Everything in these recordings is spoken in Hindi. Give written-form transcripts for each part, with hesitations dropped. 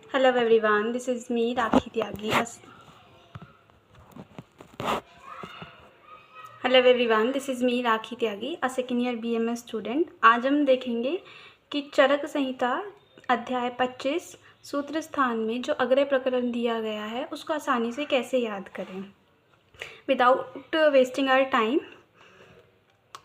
Hello everyone, this is me Rakhi Tyagi. Hello everyone, this is me rakhi Tyagi, a second year BMS student. आज हम देखेंगे कि चरक संहिता अध्याय 25 सूत्र स्थान में जो अग्रय प्रकरण दिया गया है उसको आसानी से कैसे याद करें विदाउट वेस्टिंग आवर टाइम।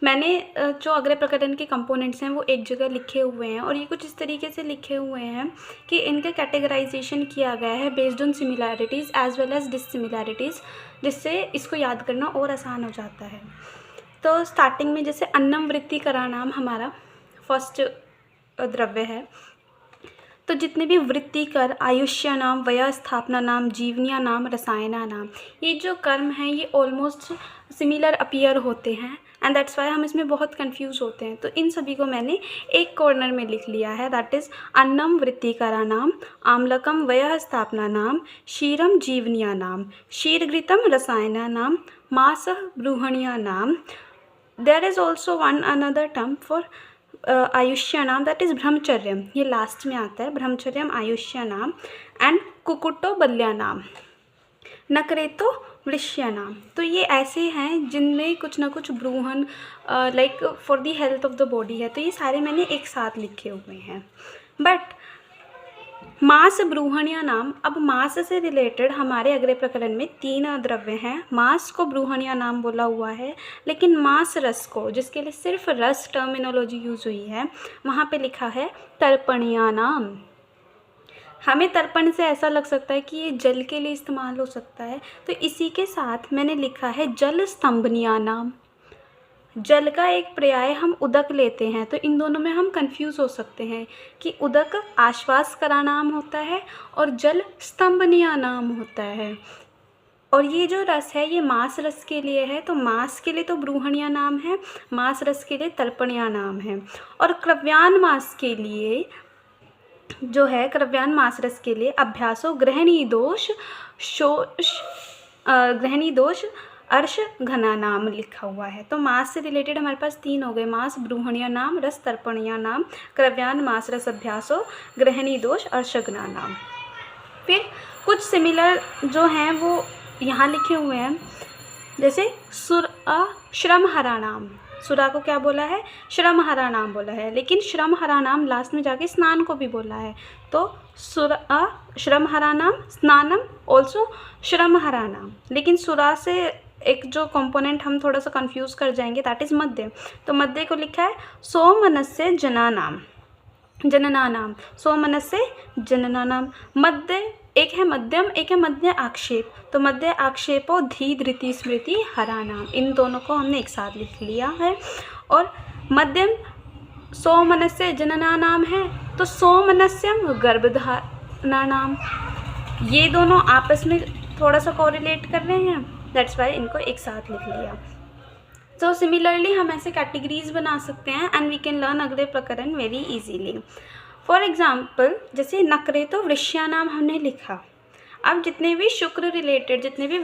मैंने जो अग्रय प्रकरण के कंपोनेंट्स हैं वो एक जगह लिखे हुए हैं और ये कुछ इस तरीके से लिखे हुए हैं कि इनका कैटेगराइजेशन किया गया है based on similarities as well as dissimilarities, जिससे इसको याद करना और आसान हो जाता है। तो स्टार्टिंग में जैसे अन्नम वृत्तिकरा नाम हमारा फर्स्ट द्रव्य है, तो जितने भी वृत्तिकर, आयुष्य नाम, वय स्थापना नाम, जीवनिया नाम, रसायना नाम, ये जो कर्म हैं ये ऑलमोस्ट सिमिलर अपीयर होते हैं एंड दैट्स वाई हम इसमें बहुत कंफ्यूज होते हैं। तो इन सभी को मैंने एक कॉर्नर में लिख लिया है, दैट इज़ अन्नम वृत्तिकरा नाम, आम्लकम वय स्थापना नाम, क्षीरम जीवनिया नाम, क्षीरघृतम रसायना नाम, मास ब्रूहणिया नाम। There is also one another term for आयुष्य नाम, दैट इज़ ब्रह्मचर्यम, ये लास्ट में आता है, ब्रह्मचर्यम आयुष्य नाम, एंड कुकुटो बल्या नाम, नकरेतो वृष्य नाम। तो ये ऐसे हैं जिनमें कुछ ना कुछ ब्रूहन like for the health of the body है, तो ये सारे मैंने एक साथ लिखे हुए हैं। बट मास ब्रूहणिया नाम, अब मास से रिलेटेड हमारे अगले प्रकरण में 3 द्रव्य हैं। मास को ब्रूहणिया नाम बोला हुआ है, लेकिन मास रस को, जिसके लिए सिर्फ रस टर्मिनोलॉजी यूज़ हुई है, वहाँ पे लिखा है तर्पणिया नाम। हमें तर्पण से ऐसा लग सकता है कि ये जल के लिए इस्तेमाल हो सकता है, तो इसी के साथ मैंने लिखा है जल स्तंभनिया नाम। जल का एक पर्याय हम उदक लेते हैं, तो इन दोनों में हम कंफ्यूज हो सकते हैं कि उदक आश्वास करा नाम होता है और जल स्तंभनिया नाम होता है। और ये जो रस है ये मास रस के लिए है, तो मास के लिए तो ब्रूहणिया नाम है, मास रस के लिए तर्पणिया नाम है। और क्रव्यान मास के लिए जो है, क्रव्यान मास रस के लिए अभ्यासो ग्रहणी दोष शोष ग्रहणी दोष अर्श घना नाम लिखा हुआ है। तो मास से रिलेटेड हमारे पास 3 हो गए, मास ब्रूहणिया नाम, रस तर्पणिया नाम, क्रव्यान मास रस अभ्यासो ग्रहणी दोष अर्श घना नाम। फिर कुछ सिमिलर जो हैं वो यहाँ लिखे हुए हैं, जैसे श्रम हरा नाम, सुरा को क्या बोला है, श्रम हरा नाम बोला है, लेकिन श्रम हरा नाम लास्ट में जाके स्नान को भी बोला है, तो श्रम हरा नाम, स्नानम ऑल्सो श्रम हरा नाम। लेकिन सुरा से एक जो कंपोनेंट हम थोड़ा सा कंफ्यूज कर जाएंगे, दैट इज़ मध्य। तो मध्य को लिखा है सोमनस्य जना नाम, जनना नाम, सोमनस्य जनना नाम। मध्य एक है मध्यम, एक है मध्य आक्षेप, तो मध्य आक्षेपो धी धृति स्मृति हरा नाम, इन दोनों को हमने एक साथ लिख लिया है। और मध्यम सोमनस्य जनना नाम है, तो सोमनस्यम गर्भधारणा नाम। ये दोनों आपस में थोड़ा सा कोरिलेट कर रहे हैं, दैट्स वाई इनको एक साथ लिख लिया। तो सिमिलरली हम ऐसे कैटेगरीज बना सकते हैं एंड वी कैन लर्न अगले प्रकरण वेरी इजीली। फॉर एग्जाम्पल जैसे नकरेतो वृष्या नाम हमने लिखा, अब जितने भी शुक्र रिलेटेड जितने भी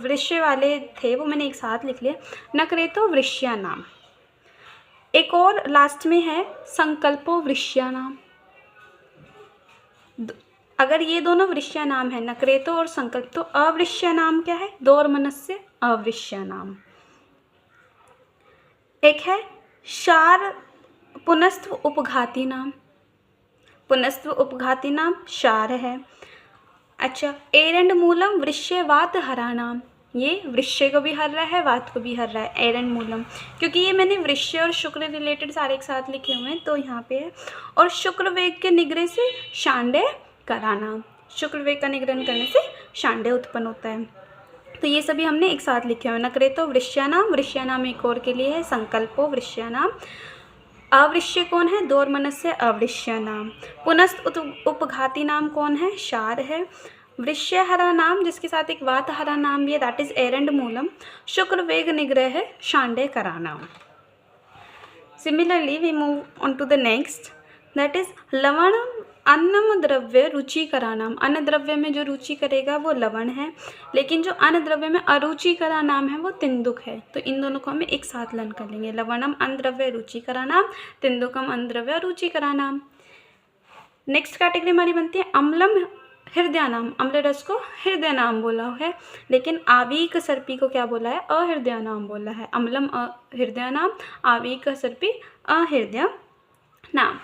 वृष्य वाले थे वो मैंने एक साथ लिख लिया, नकरेतो वृष्या नाम। एक और लास्ट में है संकल्पो वृष्या नाम। अगर ये दोनों वृष्या नाम है, नकरेतो और संकल्प, तो अवृष्या नाम क्या है, दौर मनस्य अवृष्या नाम। एक है शार पुनस्त्व उपघाती नाम, पुनस्त्व उपघाती नाम शार है। अच्छा, एरंड मूलम वृष्य वात हरा नाम, ये वृष्य को भी हर रहा है, वात को भी हर रहा है, एरंड मूलम, क्योंकि ये मैंने वृष्य और शुक्र रिलेटेड सारे एक साथ लिखे हुए हैं, तो यहाँ पे है। और शुक्र वेग के निग्रह से शांडे करा नाम, शुक्र वेग का निग्रहण करने से शांडे उत्पन्न होता है, तो ये सभी हमने एक साथ लिखे हुए। नकरेतो वृष्या नाम एक और के लिए है, संकल्पो वृष्या नाम। अवृष्य कौन है, दौर मनस्य अवृष्य नाम। पुनस्त उपघाती नाम कौन है, शार है। वृष्य हरा नाम जिसके साथ एक वात हरा नाम भी है, दैट इज एरंड मूलम। शुक्र वेग निग्रह है, शांडे करा नाम। Similarly we move on to the next, that is लवण अन्नम द्रव्य रुचि करा नाम। अन्न द्रव्य में जो रुचि करेगा वो लवण है, लेकिन जो अन्न द्रव्य में अरुचि करा नाम है वो तिंदुक है, तो इन दोनों को हमें एक साथ लर्न कर लेंगे। लवणम अन्न द्रव्य रुचि करा नाम, तिंदुकम अन्न द्रव्य रुचि करा नाम। नेक्स्ट कैटेगरी हमारी बनती है अम्लम हृदय नाम। अम्ल रस को हृदय नाम बोला है, लेकिन आवीक सर्पी को क्या बोला है? अहृदय नाम बोला है। अम्लम हृदय नाम, आवीक सर्पी अहृदय नाम।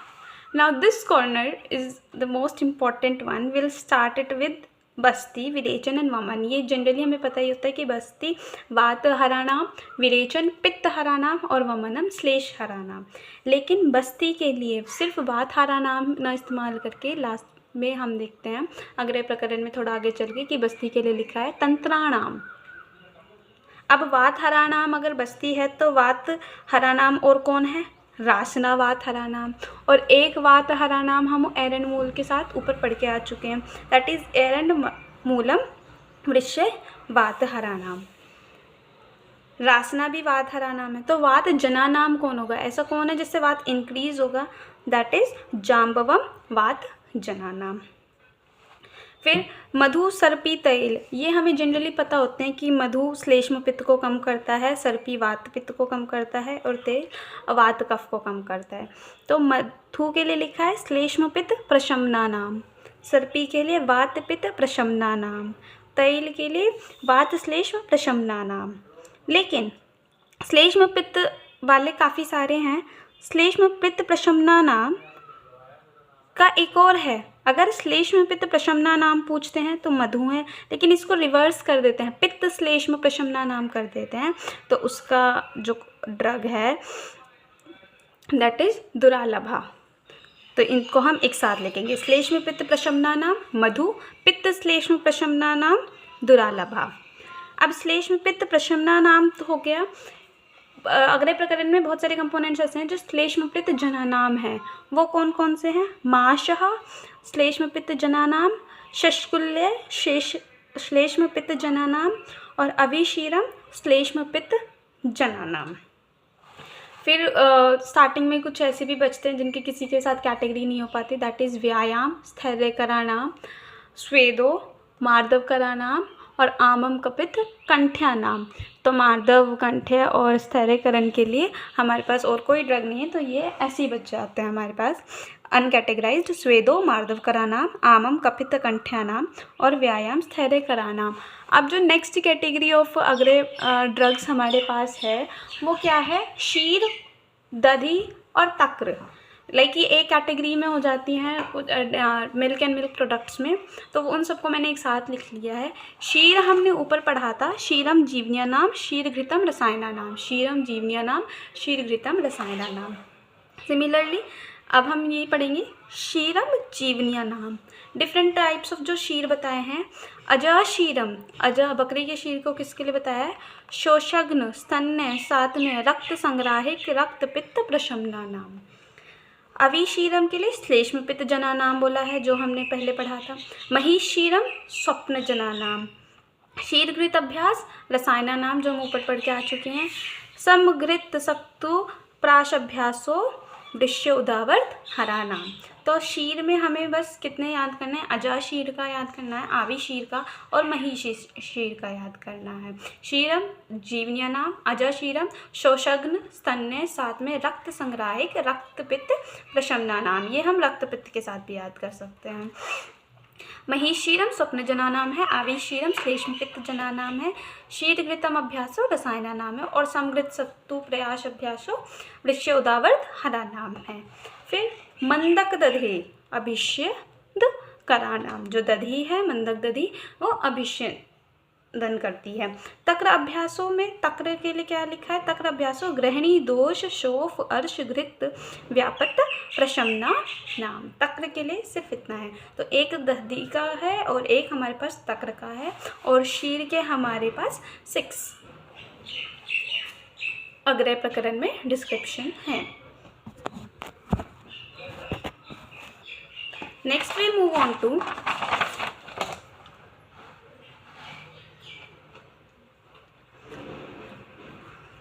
Now this corner is the most important one. We'll start it with Basti, विरेचन and वमन। ये जनरली हमें पता ही होता है कि बस्ती वात हरा नाम, विरेचन पित्त हरा नाम और वमनम श्लेष हरा नाम। लेकिन बस्ती के लिए सिर्फ वात हरा नाम न इस्तेमाल करके लास्ट में हम देखते हैं अगले प्रकरण में थोड़ा आगे चल के कि बस्ती के लिए लिखा है तंत्राणाम। अब वात हरा नाम अगर बस्ती है तो वात हरा नाम और कौन है? रासना वात हरा नाम। और एक वात हरा नाम हम एरंड मूल के साथ ऊपर पढ़ के आ चुके हैं, दैट इज एरंड मूलम वृश्य वात हरा नाम। रासना भी वात हरा नाम है। तो वात जना नाम कौन होगा? ऐसा कौन है जिससे वात इंक्रीज होगा? दैट इज जाम्बवम वात जना नाम। फिर मधु सर्पी तैल, ये हमें जनरली पता होते हैं कि मधु श्लेष्म पित्त को कम करता है, सर्पी वात पित्त को कम करता है और तेल वात कफ को कम करता है। तो मधु के लिए लिखा है श्लेष्म पित्त प्रशमना नाम, सर्पी के लिए वात पित्त प्रशमना नाम, तैल के लिए वात श्लेष्म प्रशमना नाम। लेकिन श्लेष्म पित्त वाले काफ़ी सारे हैं। श्लेष्म पित्त प्रशमना नाम का एक और है। अगर श्लेष्म पित्त प्रशमना नाम पूछते हैं तो मधु है, लेकिन इसको रिवर्स कर देते हैं, पित्त श्लेष्म प्रशमना नाम कर देते हैं, तो उसका जो ड्रग है दैट इज दुरालभा। तो इनको हम एक साथ लिखेंगे, श्लेष्म पित्त प्रशमना नाम मधु, पित्त श्लेष्म प्रशमना नाम दुरालभा। अब श्लेष्म पित्त प्रशमना नाम तो हो गया। अगले प्रकरण में बहुत सारे कंपोनेंट्स ऐसे हैं जो श्लेष्म पित्त जना नाम है। वो कौन कौन से हैं? माशः श्लेष्म पित्त जना नाम, शशकुल्य श्लेष्म पित्त जना नाम और अविशीरम श्लेष्म पित्त जना नाम। फिर स्टार्टिंग में कुछ ऐसे भी बचते हैं जिनके किसी के साथ कैटेगरी नहीं हो पाती, दैट इज़ व्यायाम स्थैर्यकरा नाम, स्वेदो मार्दव करा नाम और आमम कपित कंठ्या नाम। तो मार्दव कंठ्य और स्थैर्यकरण के लिए हमारे पास और कोई ड्रग नहीं है, तो ये ऐसे ही बच जाते हैं हमारे पास अनकैटेगराइज्ड, स्वेदो मार्दव करा नाम, आमम कपित कंठ्या नाम और व्यायाम स्थैर्यकरा नाम। अब जो नेक्स्ट कैटेगरी ऑफ अगले ड्रग्स हमारे पास है वो क्या है? क्षीर, दधी और तक्र। लाइक ये एक कैटेगरी में हो जाती हैं मिल्क एंड मिल्क प्रोडक्ट्स में, तो उन सबको मैंने एक साथ लिख लिया है। क्षीर हमने ऊपर पढ़ा था, क्षीरम जीवनिया नाम क्षीरघृतम रसायना नाम, क्षीरम जीवनिया नाम क्षीरघृतम रसायना नाम। सिमिलरली अब हम ये पढ़ेंगे क्षीरम जीवनिया नाम। डिफरेंट टाइप्स ऑफ जो क्षीर बताए हैं, अजह क्षीरम, अजह बकरी के क्षीर को किसके लिए बताया है? शोषग्न स्तन्य साथ में रक्त संग्राहिक रक्त पित्त प्रशमना नाम। अविशीरम के लिए श्लेष्म पित्त जना नाम बोला है जो हमने पहले पढ़ा था। महिशीरम स्वप्न जना नाम। क्षीरघृत अभ्यास रसायना नाम जो हम ऊपर पढ़ के आ चुके हैं। समघृत सक्तु प्राश अभ्यासो दृश्य उदावर्त हरा नाम। तो क्षीर में हमें बस कितने याद करना है? अजा क्षीर का याद करना है, आवी क्षीर का और महिषी क्षीर का याद करना है। क्षीरम जीवनिया नाम, अजा क्षीरम शोषग्न स्तन्य साथ में रक्त संग्राहिक रक्त पित्त प्रशमना नाम। ये हम रक्त पित्त के साथ भी याद कर सकते हैं। महिषीरम स्वप्न जना नाम है, आविशीरम श्लेष्म पित्त जना नाम है, शीतघृतम अभ्यासो रसायना नाम है और समघृत सत्तु प्रयास अभ्यासो वृक्ष उदावर्त हरा नाम है। फिर मंदक दधे अभिष्यद करा नाम। जो दधी है मंदक दधी वो अभिष्यदन करती है। तक्र अभ्यासों में तक्र के लिए क्या लिखा है? तक्र अभ्यासों ग्रहणी दोष शोफ अर्श घृत व्यापत प्रशमना नाम। तक्र के लिए सिर्फ इतना है। तो एक दधी का है और एक हमारे पास तक्र का है और शीर के हमारे पास 6 अगले प्रकरण में डिस्क्रिप्शन है। Next we move on to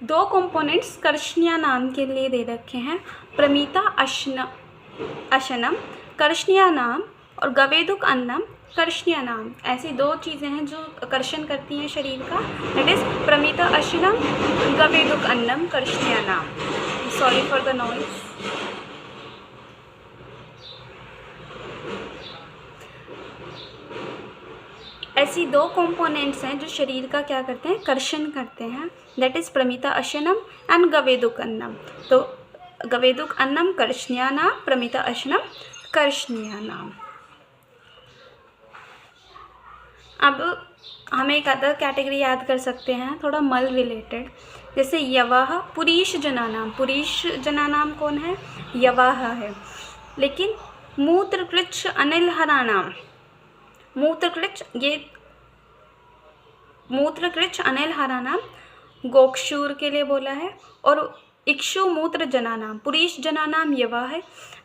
two components कर्षणिया नाम के लिए दे रखे हैं, प्रमिता अशनम कर्षणिया नाम और गवेदुक अन्नम कर्षणिया नाम। ऐसी दो चीज़ें हैं जो कर्षण करती हैं शरीर का, दैट इज प्रमिता अशनम गवेदुक अन्नम कर्षणिया नाम। Sorry for the noise. ऐसी दो कंपोनेंट्स हैं जो शरीर का क्या करते हैं, कर्षण करते हैं, दैट इज़ प्रमिता अशनम एंड गवेदुक अन्नम। तो गवेदुक अन्नम कर्षणीयानाम, प्रमिता अशनम कर्षणीयानाम। अब हम एक अदर कैटेगरी याद कर सकते हैं थोड़ा मल रिलेटेड, जैसे यवाह पुरीश जनानाम। पुरीश जनानाम कौन है, यवाह है। लेकिन मूत्रकृच्छ अनिलहराणाम, मूत्रकृच्छ ये मूत्रकृच्छ अनिलहराणाम गोक्षूर के लिए बोला है। और इक्षु मूत्र जनानाम, पुरीश जनानाम यवा है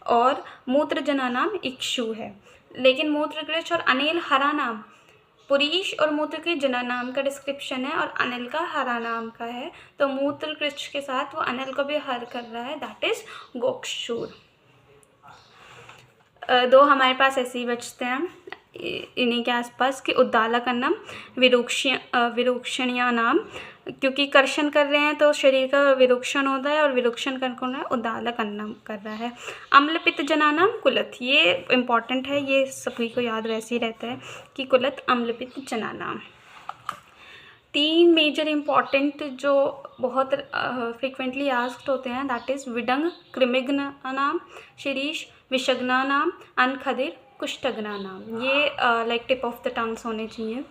और मूत्र जनानाम इक्षु है। लेकिन मूत्रकृच्छ और अनिल हरानाम, पुरीश और मूत्र के जनानाम का डिस्क्रिप्शन है और अनिल का हरानाम का है, तो मूत्रकृच्छ के साथ वो अनिल को भी हर कर रहा है, दैट इज गोक्षूर। दो हमारे पास ऐसे ही बचते हैं इन्हीं के आसपास कि उद्दालक अन्नम विरुक्षणीय नाम, क्योंकि कर्षण कर रहे हैं तो शरीर का विरुक्षण होता है और विरुक्षण कर कौन है, उद्दालक अन्नम कर रहा है। अम्ल पित्त जनानाम कुलत, ये इम्पॉर्टेंट है, ये सभी को याद वैसे ही रहता है कि कुलत अम्ल पित्त जनानाम। तीन मेजर इम्पॉर्टेंट जो बहुत फ्रिक्वेंटली आस्क्ड होते हैं, दैट इज़ विडंग कृमिघ्न नाम, शिरीष विषग्ना नाम, अनखदिर कुष्ठग्ना नाम। ये like tip of the tongues होने चाहिए।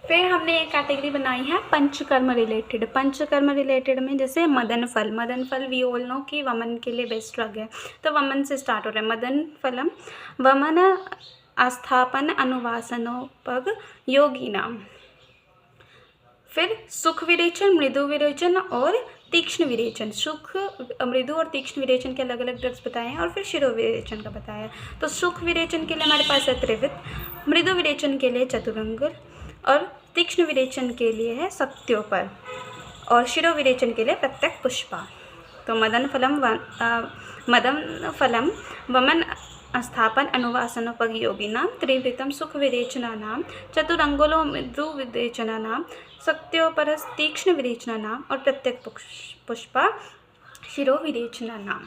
फिर हमने एक कैटेगरी बनाई है पंचकर्म रिलेटेड। पंचकर्म रिलेटेड में जैसे मदन फल, मदन फल वी ऑल नो कि वमन के लिए बेस्ट ड्रग है, तो वमन से स्टार्ट हो रहा है। मदन फलम वमन आस्थापन अनुवासनोपग योगी नाम। फिर सुख विरेचन, मृदु विरेचन और तीक्ष्ण विरेचन। सुख, मृदु और तीक्ष्ण विरेचन के अलग अलग ड्रग्स बताए हैं और फिर शिरो विरेचन का बताया। तो सुख विरेचन के लिए हमारे पास है त्रिवित, मृदु विरेचन के लिए चतुरंगल और तीक्ष्ण विरेचन के लिए है सत्योपर और शिरो विरेचन के लिए प्रत्यक पुष्पा। तो मदन फलम वमन स्थापन अनुवासनोपग योगिनाम, त्रिवृतम सुख विरेचनानाम, चतुरंगुलो मृदु विरेचनानाम, सत्योपरस तीक्ष्ण विरेचनानाम और प्रत्यक पुष्पा शिरो विरेचनानाम।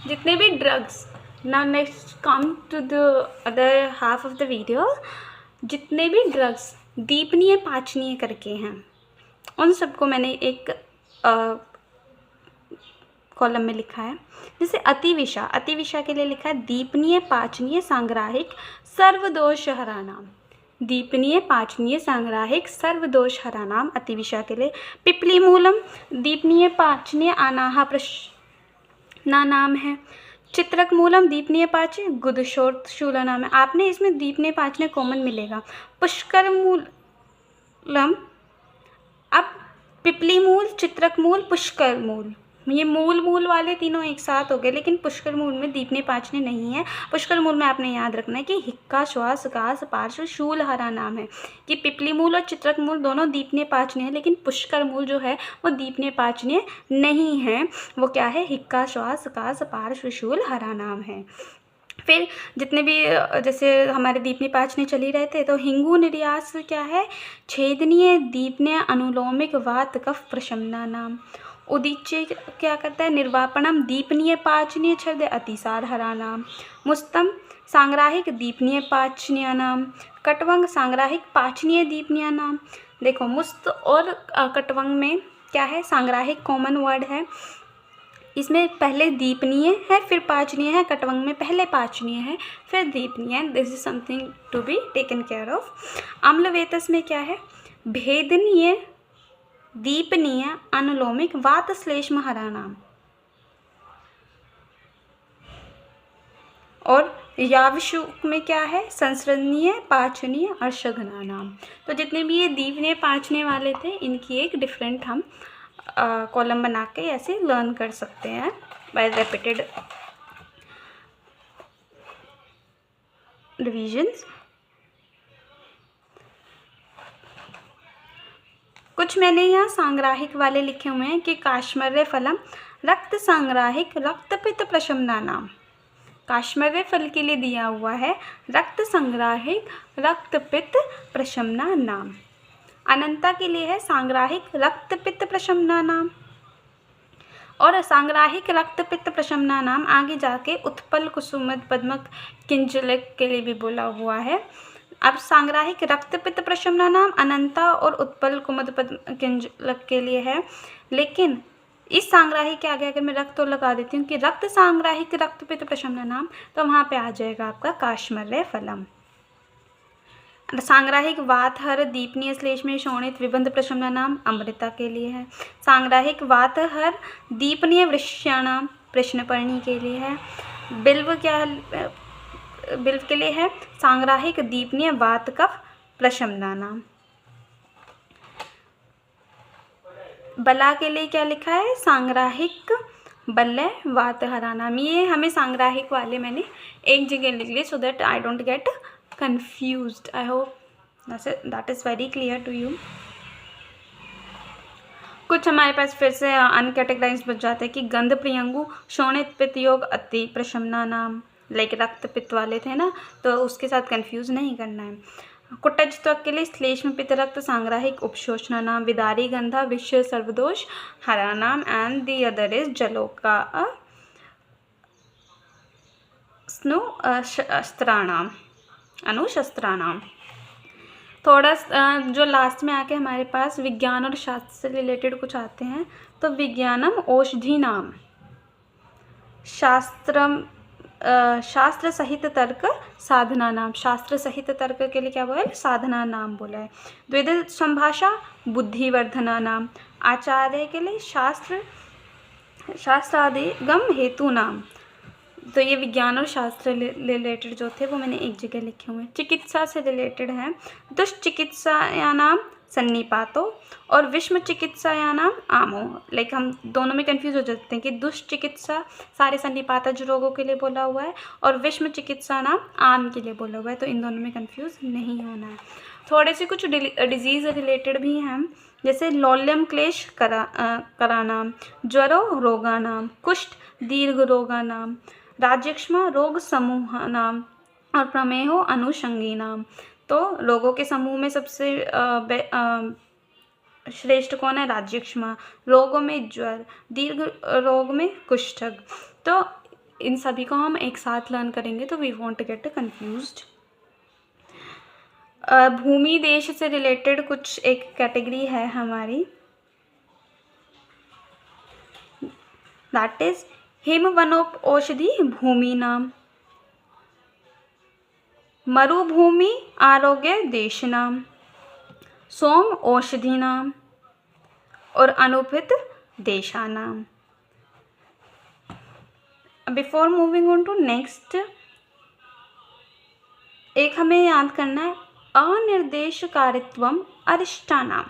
जितने भी drugs, now next come to the other half of the video, जितने भी ड्रग्स दीपनीय पाचनीय करके हैं उन सबको मैंने एक कॉलम में लिखा है। जैसे अतिविषा, अतिविषा के लिए लिखा है दीपनीय पाचनीय सांग्राहिक सर्वदोष हरानाम, दीपनीय पाचनीय सांग्राहिक सर्वदोष हरानाम अतिविषा के लिए। पिपली मूलम दीपनीय पाचनीय अनाहा प्रश्ना नाम है। चित्रक मूलम दीपनीय पाचनीय गुदशोर्तशूला नाम है। आपने इसमें दीपनीय पाचनीय कॉमन मिलेगा। पुष्कर मूलम, अब पिपली मूल, चित्रक मूल, पुष्कर मूल, ये मूल वाले तीनों एक साथ हो गए, लेकिन पुष्कर मूल में दीपनीय पाचनीय नहीं है। पुष्कर मूल में आपने याद रखना है कि हिक्का श्वास कास पार्श्व शूल हरा नाम है कि पिपली मूल और चित्रक मूल दोनों दीपनीय पाचनीय है, लेकिन पुष्कर मूल जो है वो दीपनीय पाचनीय नहीं है। वो क्या है, हिक्का श्वास कास पार्श्व शूल हरा नाम है। फिर जितने भी जैसे हमारे दीपनीय पाचनीय चल ही रहे थे, तो हिंगू निर्यास क्या है, छेदनीय दीपनीय अनुलोमिक वात कफ प्रशमना नाम। उदीच्य क्या करता है, निर्वापणम दीपनीय पाचनीय छद अतिसार हरा नाम। मुस्तम सांग्राहिक दीपनीय पाचनीय नाम। कटवंग सांग्राहिक पाचनीय दीपनीय नाम। देखो मुस्त और कटवंग में क्या है, सांग्राहिक कॉमन वर्ड है, इसमें पहले दीपनीय है फिर पाचनीय है, कटवंग में पहले पाचनीय है फिर दीपनीय। This is something to be taken care of. अम्लवेतस में क्या है, भेदनीय दीपनीय अनुलोमिक वात श्लेष्म हरा नाम। और यावशुक में क्या है, संसरणीय पाचनीय अर्शघना नाम। तो जितने भी ये दीपनीय पाचने वाले थे इनकी एक डिफरेंट हम कॉलम बना के ऐसे लर्न कर सकते हैं बाय रिपीटेड रिविजन्स। कुछ मैंने यहाँ सांग्राहिक वाले लिखे हुए हैं कि काश्मर्य फलम रक्त सांग्राहिक रक्तपित्त प्रशमना नाम। काश्मर्य फल के लिए दिया हुआ है रक्त संग्राहिक रक्तपित्त प्रशमना नाम। अनंता के लिए है सांग्राहिक रक्तपित्त प्रशमना नाम। और सांग्राहिक रक्त पित्त प्रशमना नाम आगे जाके उत्पल कुसुमत पद्मक किंजलक के लिए भी बोला हुआ है। अब सांग्राहिक रक्त पित्त प्रशमना नाम अनंता और उत्पल कुमुद पद्म किंजलक के लिए है, लेकिन इस सांग्राहिक के आगे अगर मैं रक्त तो लगा देती हूँ कि रक्त सांग्राहिक रक्त पित्त प्रशमना नाम, तो वहाँ पे आ जाएगा आपका काश्मर्य फलम। सांग्राहिक वातहर दीपनीय श्लेष में शोणित विबंध प्रशमना नाम अमृता के लिए है। सांग्राहिक वातहर दीपनीय वृष्याणाम प्रश्नपर्णी के लिए है। बिल्व बिल्व के लिए है सांग्राहिक दीपनीय वात कफ प्रशमना नाम। बला के लिए क्या लिखा है? सांग्राहिक बल्लय वातहरा नाम। ये हमें सांग्राहिक वाले मैंने एक जगह लिख लिए so that I don't get confused. I hope that is very clear to you. कुछ हमारे पास फिर से अनकैटेगराइज बच जाते हैं कि गंध प्रियंगु शोणित पित्त योग अति प्रशमना नाम, लाइक रक्त पित्त वाले थे ना, तो उसके साथ कंफ्यूज नहीं करना है। कुटज त्वक के लिए श्लेष्म पित्त रक्त सांग्राहिक उपशोषणा नाम, विदारी गंधा विश्व सर्वदोष हरा नाम, एंड दी अदर इज जलोका स्नु अस्त्राणाम अनुशस्त्राणाम। थोड़ा जो लास्ट में आके हमारे पास विज्ञान और शास्त्र से रिलेटेड कुछ आते हैं, तो विज्ञानम औषधि नाम, शास्त्र सहित तर्क साधना नाम। शास्त्र सहित तर्क के लिए क्या बोला है? साधना नाम बोला है। द्विविध संभाषा बुद्धिवर्धना नाम। आचार्य के लिए शास्त्रादिगम हेतु नाम। तो ये विज्ञान और शास्त्र रिलेटेड जो थे वो मैंने एक जगह लिखे हुए हैं। चिकित्सा से रिलेटेड है दुष्चिकित्सायानाम सन्निपातो और विषम चिकित्सायानाम आमो। लाइक हम दोनों में कंफ्यूज हो जाते हैं कि दुष्चिकित्सा सारे सन्निपातज रोगों के लिए बोला हुआ है और विषम चिकित्सा नाम आम के लिए बोला हुआ है, तो इन दोनों में कंफ्यूज नहीं होना है। थोड़े से कुछ डिजीज़ रिलेटेड भी हैं, जैसे लौल्यम क्लेश करानाम, ज्वरो रोगानाम, कुष्ठ दीर्घ रोगानाम, राज्यक्ष्मा रोग समूह नाम और प्रमेहो अनुषंगी नाम। तो रोगों के समूह में सबसे श्रेष्ठ कौन है? राज्यक्ष्मा। रोगों में ज्वर, दीर्घ रोग में कुष्ठक। तो इन सभी को हम एक साथ लर्न करेंगे तो वी वॉन्ट गेट कन्फ्यूज्ड। भूमि देश से रिलेटेड कुछ एक कैटेगरी है हमारी, दैट इज हिमवनोप औषधि भूमि नाम, मरुभूमि आरोग्य देश नाम, सोम औषधि नाम और अनुपित देशा नाम। Before moving on to next, एक हमें याद करना है अनिर्देशकारित्वम अरिष्टा नाम।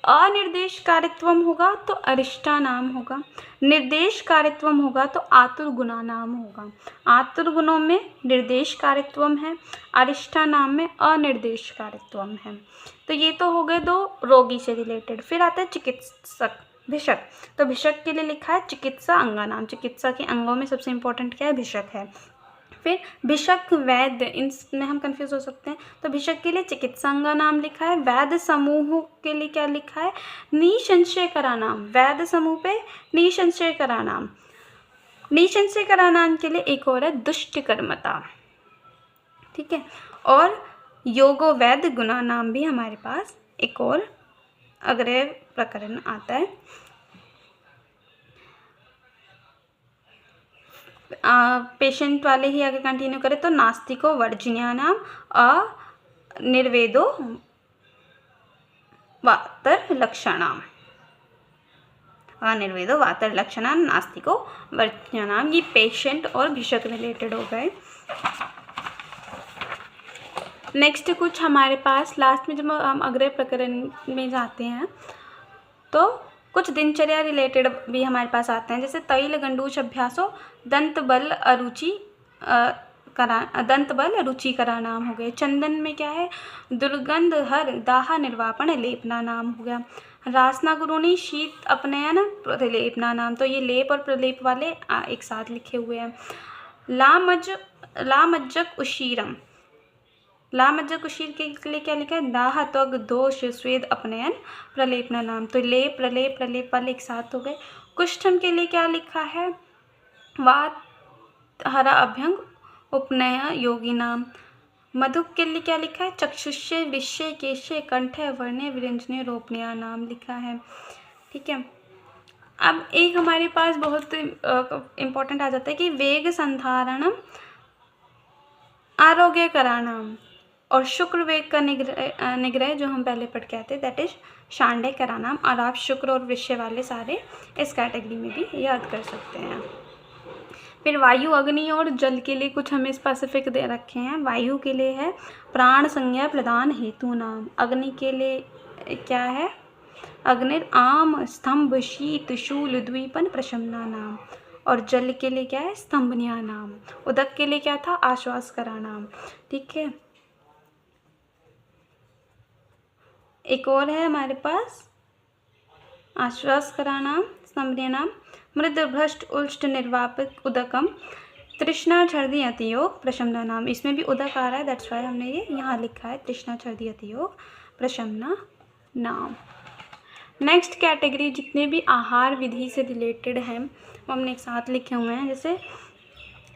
अनिर्देशकारित्वम होगा तो अरिष्टा नाम होगा, निर्देशकारित्वम होगा तो आतुर गुणा नाम होगा। आतुर गुणों में निर्देशकारित्वम है, अरिष्टा नाम में अनिर्देशकारित्वम है। तो ये तो हो गए दो रोगी से रिलेटेड। फिर आता है चिकित्सक भिषक। तो भिषक के लिए लिखा है चिकित्सा अंगा नाम। चिकित्सा के अंगों में सबसे इंपॉर्टेंट क्या है? भिषक है। फिर भिषक वैद्य, इनमें हम कंफ्यूज हो सकते हैं, तो भिषक के लिए चिकित्सांगा नाम लिखा है। वैद्य समूह के लिए क्या लिखा है? निसंशय करा नाम। वैद्य समूह पे निसंशय करा नाम। निसंशय करा नाम के लिए एक और है दुष्ट कर्मता, ठीक है। और योगो वैद्य गुणा नाम भी हमारे पास एक और अग्रय प्रकरण आता है। पेशेंट वाले ही आगे कंटिन्यू करें तो नास्तिको वर्जिनिया नाम, अनिर्वेदो वातर लक्षणाम, अनिर्वेदो वातर लक्षणाम नास्तिको वर्जिनिया नाम। ये पेशेंट और भिषक रिलेटेड हो गए। नेक्स्ट कुछ हमारे पास लास्ट में जब हम अग्रय प्रकरण में जाते हैं तो कुछ दिनचर्या रिलेटेड भी हमारे पास आते हैं, जैसे तैल गंडूच अभ्यासो दंत बल रुचिकरा नाम हो गए। चंदन में क्या है? दुर्गंध हर दाह निर्वापण लेपना नाम हो गया। रासना गुरुनी शीत अपनयन प्रलेपना नाम। तो ये लेप और प्रलेप वाले एक साथ लिखे हुए हैं। लामज्जक उशीरम, लामज्जक उशीर के लिए क्या लिखा है? दाह त्वग दोष स्वेद अपनयन प्रलेपना नाम। तो लेप प्रलेप प्रलेप वाले एक साथ हो गए। कुष्ठम के लिए क्या लिखा है? वात हरा अभ्यंग उपनय योगी नाम। मधुक के लिए क्या लिखा है? चक्षुष्य विषय केशे कंठे वर्णे व्यंजने रोपणिया नाम लिखा है। ठीक है, अब एक हमारे पास बहुत इम्पोर्टेंट आ जाता है कि वेग संधारणम आरोग्य कराणाम, और शुक्र वेग का निग्रह जो हम पहले पढ़ के आते दैट इज शांडय कराणाम। और आप शुक्र और वृश्य वाले सारे इस कैटेगरी में भी याद कर सकते हैं। फिर वायु अग्नि और जल के लिए कुछ हमें स्पेसिफिक दे रखे हैं। वायु के लिए है प्राण संज्ञा प्रदान हेतु नाम। अग्नि के लिए क्या है? अग्निर आम स्तंभ शीत शूल द्वीपन प्रशमना नाम। और जल के लिए क्या है? स्तंभनिया नाम। उदक के लिए क्या था? आश्वास करा नाम। ठीक है, एक और है हमारे पास आश्वास करा नाम, स्तंभनिया नाम। मृद भ्रष्ट उष्ट निर्वापित उदकम तृष्णा छर्दी अतियोग प्रशमना नाम। इसमें भी उदक आ रहा है, दैट्स वाई हमने ये यहाँ लिखा है तृष्णा छर्दी अतियोग प्रशमना नाम। नेक्स्ट कैटेगरी जितने भी आहार विधि से रिलेटेड हैं वो हमने एक साथ लिखे हुए हैं, जैसे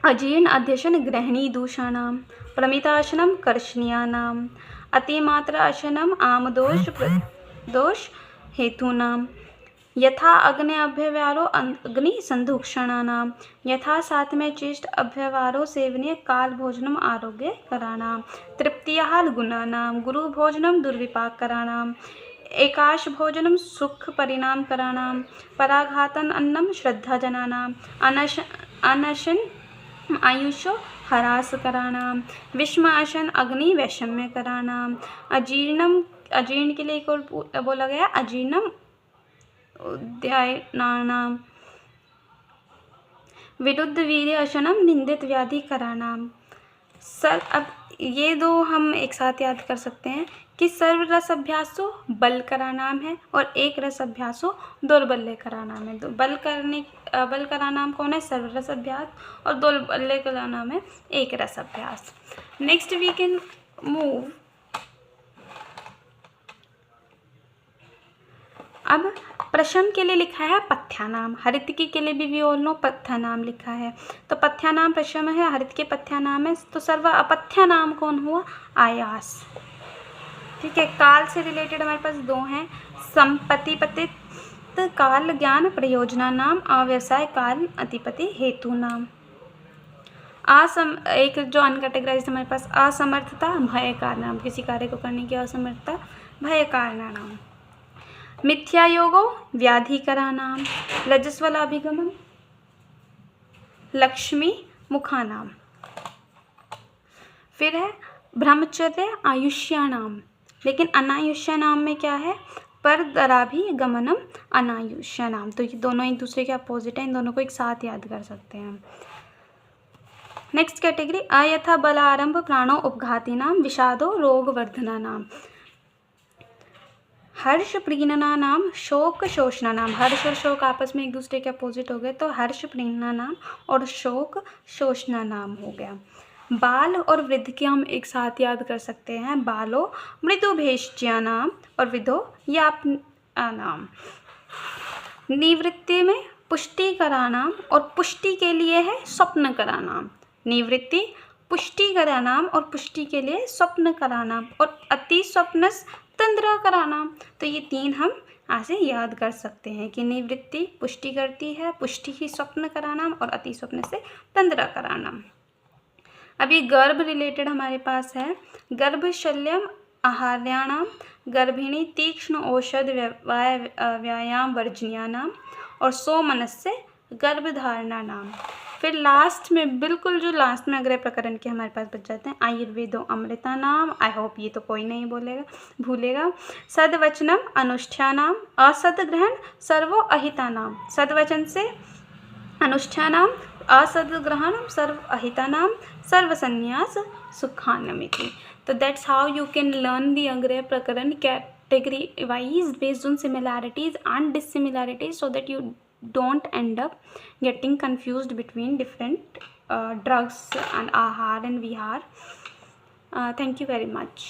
अजीर्ण अध्यशन ग्रहणी दूषाणाम, प्रमिताशनम कर्षणीयानाम, अतिमात्रा अशनम आमदोष दोष हेतूनाम, यथा अग्नि अभ्यवारो अग्नि संधुक्षणानाम, यथा सात्म्य चेष्ट अभ्यवारो सेवनीय काल भोजनम आरोग्य कराणाम, तृप्तियाहाल गुणानाम, गुरु भोजनम दुर्विपाक कराणाम, एकाश भोजनम सुख परिणाम कराणाम, पराघातन अन्नम श्रद्धा जनानाम, अनशन आयुषो हरास कराणाम, विषम अशन अग्नि वैषम्य कराणाम, अजीर्ण के लिए एक और बोला गया अजीर्णम उद्यानानाम, विरुद्ध वीर्य अशनम निंदित व्याधि कराणाम। अब ये दो हम एक साथ याद कर सकते हैं कि सर्व रस अभ्यासो बल करानाम है और एक रस अभ्यासो दुर्बल्य करानाम है। बल करानाम कौन है? सर्व रस अभ्यास, और दुर्बल्य करानाम है एक रस अभ्यास। Next we can move. अब प्रशम के लिए लिखा है पथ्यानाम, हरितकी के लिए भी ऑल नो पथ्यानाम लिखा है। तो पथ्यानाम प्रशम है, हरितकी पथ्यानाम है, तो सर्व अपथ्यानाम कौन हुआ? आयास। ठीक है, काल से रिलेटेड हमारे पास दो हैं, संपत्ति पतित काल ज्ञान प्रयोजना नाम, अव्यवसाय काल अतिपति हेतु नाम। एक जो अनकैटेगराइज्ड हमारे पास असमर्थता भय कारणाम, किसी कार्य को करने की असमर्थता भय कारणाम। मिथ्यायोगो व्याधिकरानाम, रजस्वलाभिगमन लक्ष्मी मुखानाम। फिर है ब्रह्मचर्य आयुष्यानाम, लेकिन अनायुष्यानाम में क्या है? परदराभिगमनम अनायुष्यानाम। तो ये दोनों एक दूसरे के अपोजिट हैं, इन दोनों को एक साथ याद कर सकते हैं। नेक्स्ट कैटेगरी अयथा बलारंभ प्राणो उपघाती नाम, विषादो रोगवर्धना नाम, हर्ष प्रीणना नाम, शोक शोषणा नाम। हर्ष और शोक आपस में एक दूसरे के अपोजिट हो गए, तो हर्ष प्रीणना नाम और शोक शोषणा नाम हो गया। बाल और वृद्ध के हम एक साथ याद कर सकते हैं, बालो मृदु भेष्या नाम और विधो याप नाम। निवृत्ति में पुष्टि करा नाम और पुष्टि के लिए है स्वप्न करा नाम। निवृत्ति पुष्टि करा नाम और पुष्टि के लिए स्वप्न करा नाम, और अति स्वप्नस तंद्रा करानाम। तो ये तीन हम ऐसे याद कर सकते हैं कि निवृत्ति पुष्टि करती है, पुष्टि ही स्वप्न करानाम, और अति स्वप्न से तंद्रा करानाम। अभी गर्भ रिलेटेड हमारे पास है, गर्भ शल्यम आहार्याणाम, गर्भिणी तीक्ष्ण औषध व्यायाम वर्जनिया नाम, और सोमनस्य गर्भधारणा नाम। फिर लास्ट में बिल्कुल जो लास्ट में अग्रय प्रकरण के हमारे पास बच जाते हैं, आयुर्वेदो अमृता नाम। आई होप ये तो कोई नहीं भूलेगा। सदवचनम अनुष्ठानाम, असद ग्रहण सर्वो अहिता नाम। सदवचन से अनुष्ठानाम, असद ग्रहणम सर्व अहिता नाम, सर्व संन्यास सुखानमिति। तो that's how you can learn the अग्रय प्रकरण category wise based on similarities and dissimilarities, so that you don't end up getting confused between different drugs and ahar and vihar. Thank you very much.